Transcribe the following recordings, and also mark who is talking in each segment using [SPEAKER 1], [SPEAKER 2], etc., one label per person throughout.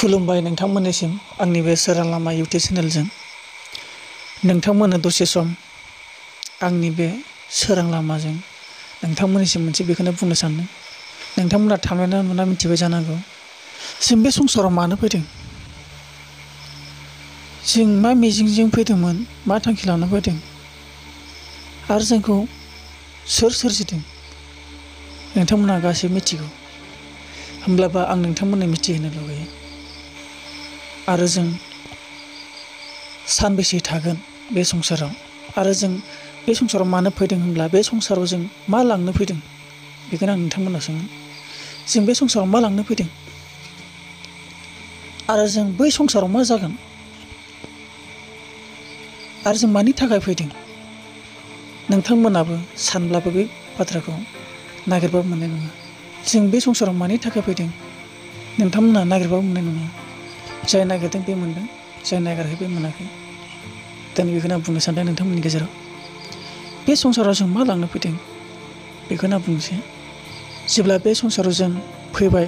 [SPEAKER 1] खुलुमबाय नोंथांमोननिसिम आंनि बे सोरां लामा इउटुब चेनेलजों नोंथांमोननो दसे सम आंनि बे सोरां लामाजों नोंथांमोननिसिम मोनसे बेखौनो बुंनो सानदों। नोंथांमोना थांनानै नुना मिथिबाय जानांगौ जों बे संसाराव मानो फैदों, जों मा मिजिंजों फैदोंमोन, मा थांखि लाना फैदों आरो जोंखौ सोर सोरजिदों नोंथांमोना गासैबो मिथिगौ। होमब्लाबो आं नोंथांमोननो मिथिहोनो लुगैयो। आरो जों सानबेसे थागोन बे संसाराव, आरो जों बे संसाराव मानो फैदों होनब्ला बे संसाराव जों मा लांनो फैदों बेखौनो आं नोंथांमोनाव सोङो। जों बे संसाराव मा लांनो फैदों आरो जों बै संसाराव मा जागोन आरो जों मानि थाखाय फैदों नोंथांमोनाबो सानब्लाबो बे बाथ्राखौ नागिरबाबो मोननाय नङा। जों बे संसाराव मानि थाखाय फैदों नोंथांमोना नागिरबाबो मोननाय नङा। जाय नागिरदों बे मोनदों, जाय नागिराखै बे मोनाखै। दिनै बेखौनो आं बुंनो सानदों नोंथांमोननि गेजेराव। बे संसाराव जों मा लांनो फैदों बेखौनो आं बुंनोसै। जेब्ला बे संसाराव जों फैबाय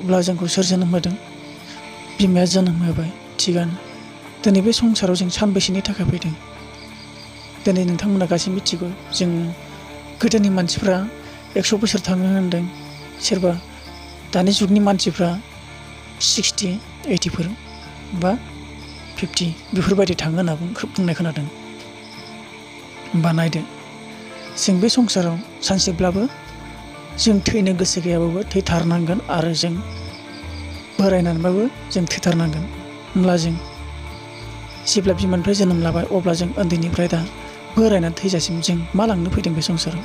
[SPEAKER 1] अब्ला जोंखौ सोर जोनोम होदों? बिमाया जोनोम होबाय, थिगानो। दिनै बे संसाराव जों सानबेसेनि थाखाय फैदों? दिनै नोंथांमोना गासैबो मिथिगौ। जों गोदोनि मानसिफ्रा 100 बोसोर थाङो होनदों, सोरबा दानि जुगनि मानसिफ्रा 60, 80 बा 50 बेफोरबायदि थाङो होनना बुंनाय खोनादों। होमबा नायदो, जों बे संसाराव सानसेब्लाबो जों थैनो गोसो गैयाबाबो थैथारनांगोन, आरो जों बोरायनानैबाबो जों थैथारनांगोन। होमब्ला जों जेब्ला बिमानिफ्राय जोनोम लाबाय अब्ला जों उन्दैनिफ्राय दा बोरायनानै थैजासिम जों मा लांनो फैदों बे संसाराव?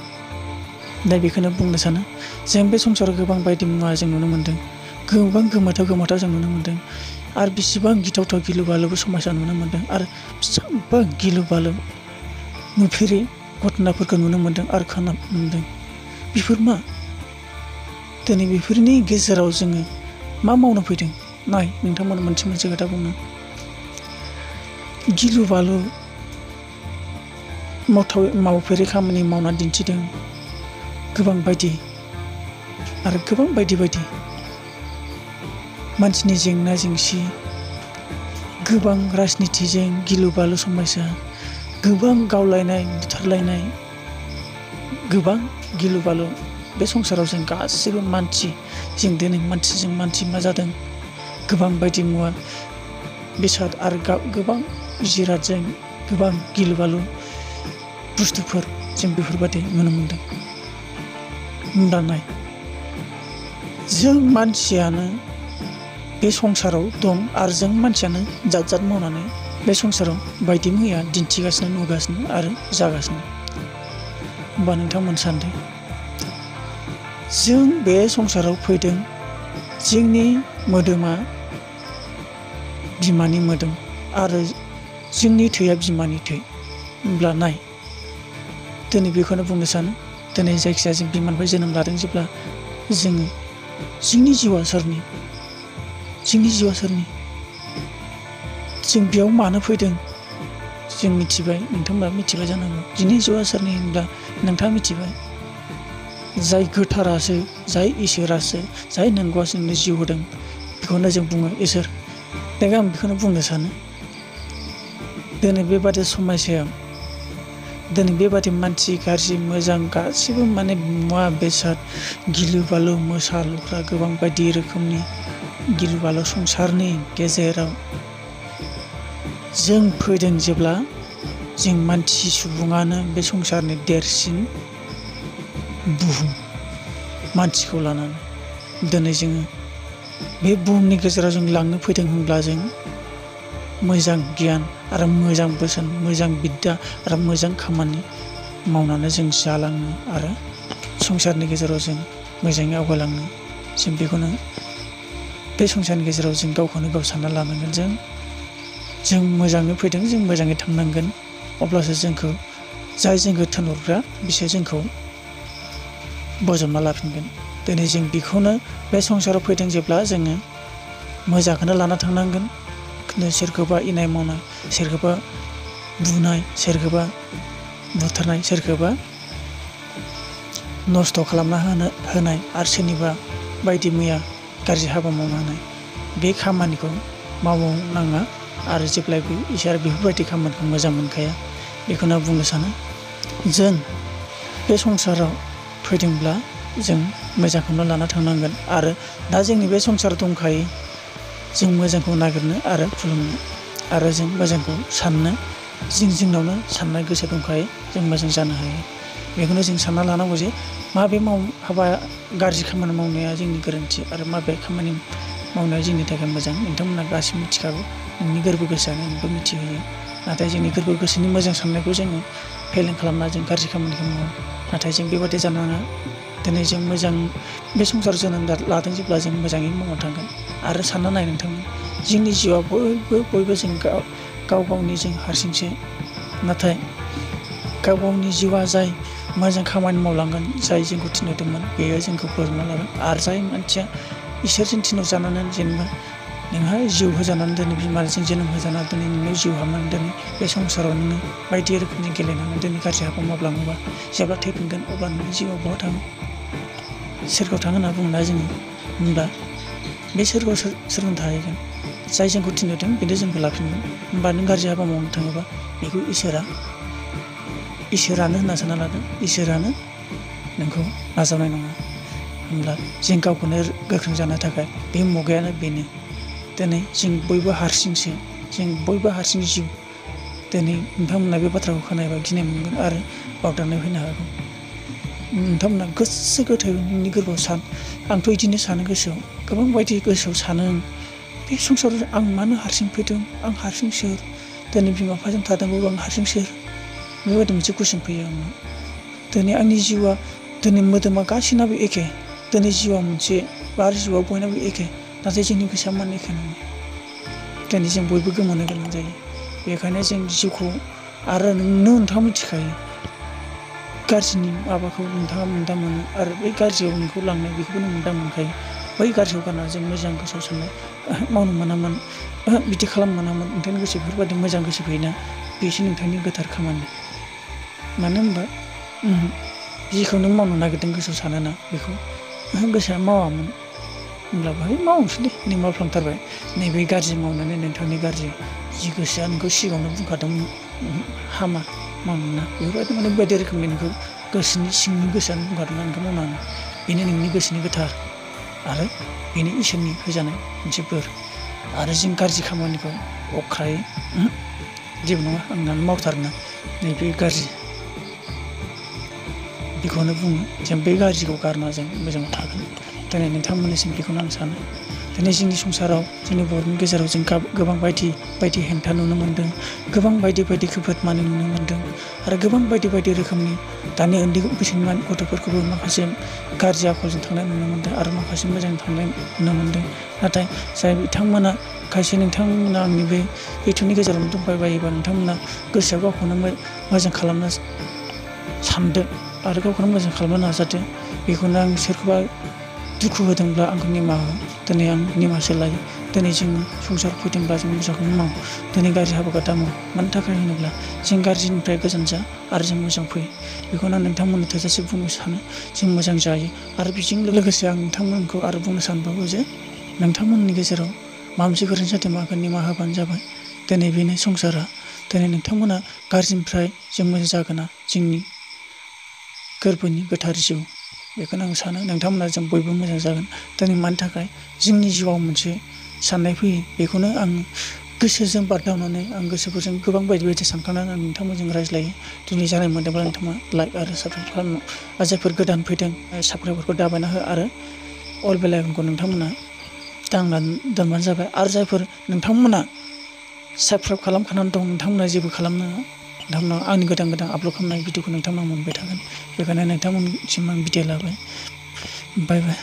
[SPEAKER 1] दा बेखौनो बुंनो सानो। जों बे संसाराव गोबां बायदि मुवा जों नुनो मोन्दों, गोबां गोमोथाव जों नुनो मोन्दों, आरो बेसेबां गिथावथाव गिलु बालुबो समाजा नुनो मोन्दों, आरो बेसेबां गिलु बालु नुफेरै घटनाफोरखौ नुनो मोन्दों आरो खोनानो मोन्दों। बेफोर मा? दिनै बेफोरनि गेजेराव जोङो मा मावनो फैदों? नाय नोंथांमोना मोनसे खोथा बुंनो। गिलु बालु मावफेरै खामानि मावनानै दिन्थिदों, गोबां बायदि आरो गोबां बायदि मानसिनि जेंना जेंसि, गोबां राजनितिजों गिलु बालु समयसा, गोबां गावलायनाय बुथारलायनाय, गोबां गिलु बालु। बे संसाराव जों गासिबो मानसि, जों दिनै मानसिजों मानसि मा जादों? गोबां बायदि मुवा बेसाद आरो गोबां जिरादजों गोबां गिलु बालु बुस्थुफोर जों बेफोरबायदि नुनो मोन्दों। होमब्ला नाय, जों मानसियानो बे संसाराव दं, आरो जों मानसियानो जात मावनानै बे संसाराव बायदि मैया दिन्थिगासिनो, नुगासिनो आरो जागासिनो। होमबा नोंथांमोन सानदों, जों बे संसाराव फैदों, जोंनि मोदोमा बिमानि मोदोम आरो जोंनि थैया बिमानि थै। होमब्ला नाय, दिनै बेखौनो बुंनो सानो, दिनै जायखिजाया जों बिमानिफ्राय जोनोम लादों जेब्ला जोङो जोंनि जिउआ सोरनि? जोंनि जिउआ सोरनि? जों बेयाव मानो फैदों जों मिथिबाय, नोंथांमोना मिथिबाय जानांगौ। जोंनि जिउआ सोरनि होनब्ला नोंथाङा मिथिबाय। जाय गोथारासो, जाय इसोरासो, जाय नंगौआसो नोंनो जिउ होदों, बेखौनो जों बुङो इसोर। दायो आं बेखौनो बुंनो सानो, दिनै बेबादि समयसायाव, दिनै बेबादि मानसि गाज्रि मोजां गासिबो माने मुवा बेसाद गिलु बालु मोसा लख्रा गोबां बायदि रोखोमनि गिलु बालु संसारनि गेजेराव जों फैदों। जेब्ला जों मानसि सुबुङानो बे संसारनि देरसिन बुहुम, मानसिखौ लानानै दिनै जोङो बे बुहुमनि गेजेराव जों लांनो फैदों होनब्ला जों मोजां गियान आरो मोजां बोसोन, मोजां बिद्दा आरो मोजां खामानि मावनानै जों जालांनो आरो संसारनि गेजेराव जों मोजाङै आवगायलांनो। जों बेखौनो बे संसारनि गेजेराव जों गावखौनो गाव सानना लानांगोन। जों मोजाङै फैदों, जों मोजाङै थांनांगोन। अब्लासो जोंखौ जाय जोंखौ थिनहरग्रा बिसोर जोंखौ बजबना लाफिनगोन। दिनै जों बेखौनो बे संसाराव फैदों जेब्ला जोङो मोजांखौनो लाना थांनांगोन। सोरखौबा इनाय मावनाय, सोरखौबा बुनाय, सोरखौबा बुथारनाय, सोरखौबा नस्थ' खालामना होनाय आरो सोरनिबा बायदि मैया गाज्रि हाबा मावना होनाय बे खामानिखौ मावनाङा आरो जेब्लायबो इसोरा बेफोरबायदि खामानिखौ मोजां मोनखाया। बेखौनो बुंनो सानो जों बे संसाराव फैदोंब्ला जों मोजांखौनो लाना थांनांगोन आरो दा जोंनि बे संसार दंखायो जों मोजांखौ नागिरनो आरो खुलुमनो आरो जों मोजांखौ साननो जोंनावनो साननाय गोसो दंखायो जों मोजां जानो हायो। बेखौनो जों सानना लानांगौ जे माबे गाज्रि खामानि मावनाया जोंनि गोरोन्थि आरो माबे खामानि मावनाया जोंनि थाखाय मोजां नोंथांमोना गासिबो मिथिखागौ। नोंनि गोरबो गोसोआनो नोंखौ मिथिहोयो। नाथाय जोंनि गोरबो गोसोनि मोजां साननायखौ जोङो फेलें खालामना जों गाज्रि खामानिखौ मावो। नाथाय जों बेबादि जानाङा। दिनै जों मोजां बे संसार जोनोम लादों जेब्ला जों मोजाङै मावना थांगोन आरो सानना नाय नोंथांमोन जोंनि जिउआव बयबो जों गाव गावनि जों हारसिंसो। नाथाय गाव गावनि जिउआ जाय मोजां खामानि मावलांगोन जाय जोंखौ थिनहरदोंमोन बेयो जोंखौ फोरोंना लागोन आरो जाय मानसिया इसोरजों थिनहरजानानै जेनेबा नोंहा जिउ होजानानै दिनै बिमाजों जोनोम होजानानै दिनै नोंनियाव जिउ हाबनानै दिनै बे संसाराव नोङो बायदि रोखोमनि गेलेनानै दिनै गाज्रि हाबा मावलाङोबा जेब्ला थैफिनगोन अब्ला नोंनि जिउआव बहा थाङो सोरगोआव थाङो होनना बुङोना जोङो होनब्ला बे सोरगोआव सोरजों थाहैगोन जाय जोंखौ थिनहरदों बेनो जोंखौ लाफिनगोन। होमबा नों गाज्रि हाबा मावनो थाङोबा बेखौ इसोरानो होनना सानना लादों इसोरानो नोंखौ नाजावनाय नङा। होमब्ला जों गावखौनो गोख्रों जानो थाखाय बे मुगायानो बेनो दिनै जों बयबो हारसिंसो जों बयबो हारसिं जिउ। दिनै नोंथांमोना बे बाथ्राखौ खोनायोबा गिनाय मोनगोन आरो बावदांनाय फैनो हागौ। नोंथांमोना गोसो गोथौ नोंनि गोरबोआव सान आंथ' बिदिनो सानो गोसोआव गोबां बायदि गोसोआव सानो बे संसाराव आं मानो हारसिं फैदों आं हारसिं सोर दिनै बिमा बिफाजों थादोंबाबो आं हारसिं सोर बेबायदि मोनसे कुइसन फैयो आंनाव। दिनै आंनि जिउआ दिनै मोदोमा गासैनाबो एखे दिनै जिउआ मोनसे आरो जिउआ बयनाबो एखे नाथाय जोंनि गोसोआ मानो एखे नङा दिनै जों बयबो गोमानो गोनां जायो। बेखायनो जों जिउखौ आरो नोंथाङा मिथिखायो गाज्रिनि माबाखौ नोंथाङा मोनदां मोनो आरो बै गाज्रियाव नोंखौ लांनाय बेखौबो नों मोनदां मोनखायो। बै गाज्रियाव गारना जों मोजां गोसोआव साननाय मावनो मोनामोन बिदि खालामनो मोनामोन नोंथांनि गोसो बेफोरबायदि मोजां गोसो फैयोना बेसो नोंथांनि गोथार खामानि। मानो होनबा जिखौ नों मावनो नागिरदों गोसोआव सानोना बेखौ गोसोआ मावामोन होमब्लाबो है मावनोसै दे नों मावफ्लांथारबाय नैबे गाज्रि मावनानै नोंथांनि गाज्रि जि गोसोआ नोंखौ सिगाङावनो बुंखादोंमोन हामा मावना बेफोरबायदि माने बायदि रोखोमनि नोंखौ गोसोनि सिंनि गोसोआनो बुंखादोंना नोंखौ मावनानै बेनो नोंनि गोसोनि गोथार आरो बेनो इसोरनि होजानाय मोनसे बोर। आरो जों गाज्रि खामानिखौ अख्रायै जेबो नङा आंनानो मावथारना नैबे गाज्रि बेखौनो बुङो जों बे गाज्रिखौ गारना जों मोजाङाव थागोन। दिनै नोंथांमोननिसिम बेखौनो आं सानो दिनै जोंनि संसाराव जोंनि बर'नि गेजेराव जों गोबां बायदि हेंथा नुनो मोनदों गोबां बायदि खैफोद मानि नुनो मोनदों आरो गोबां बायदि रोखोमनि दानि उन्दै बैसोनि गथ'फोरखौबो माखासे गाज्रि आखलजों थांनाय नुनो मोनदों आरो माखासे मोजां थांनाय नुनो मोनदों। नाथाय जाय बिथांमोना खायसे नोंथांमोना आंनि बे इउटुबनि गेजेरावनो दंबाय बायोबा नोंथांमोना गोसोआव गावखौनो मोजां खालामनो सानदो आरो गावखौनो मोजां खालामनो नाजादो। बेखौनो आं सोरखौबा दुखु होदोंब्ला आंखौ निमाहा हो दिनै आं निमाहासो लायो। दिनै जोङो संसार फैदोंब्ला जों मोजांखौनो मावो दिनै गाज्रि हाबाखौ दा मावो मानि थाखाय होनोब्ला जों गाज्रिनिफ्राय गोजान जा आरो जों मोजां फैयो। बेखौनो आं नोंथांमोननो थोजासे बुंनो सानो जों मोजां जायो आरो बेजों लोगोसे आं नोंथांमोनखौ आरो बुंनो सानबावो जे नोंथांमोननि गेजेराव माबा मोनसे गोरोन्थि जादोंबा आंखौ निमाहा होबानो जाबाय। दिनै बेनो संसारा दिनै नोंथांमोना गाज्रिनिफ्राय जों मोजां जागोना जोंनि गोरबोनि गोथार जिउ बेखौनो आं सानो नोंथांमोना जों बयबो मोजां जागोन। दिनै मानि थाखाय जोंनि जिउआव मोनसे साननाय फैयो बेखौनो आं गोसोजों बारदावनानै आं गोसोफोरजों गोबां बायदि सानखांनानै आं नोंथांमोनजों रायज्लायो। दिनै जानाय मोनदोंब्ला नोंथाङा लाइक आरो साबसक्राइब खालामनो आरो जायफोर गोदान फैदों साबस्क्राइबफोरखौ दाबायना हो आरो अल बेल आइकनखौ नोंथांमोना दांनानै दोनबानो जाबाय। आरो जायफोर नोंथांमोना साबस्क्राइब खालामखानानै दं नोंथांमोना जेबो खालामनाङा नोंथांमोना आंनि गोदान आपल'ड खालामनाय भिडिअखौ नोंथांमोना मोनबाय थागोन। बेखायनो नोंथांमोनसिम आं बिदाय लाबाय बाय बाय।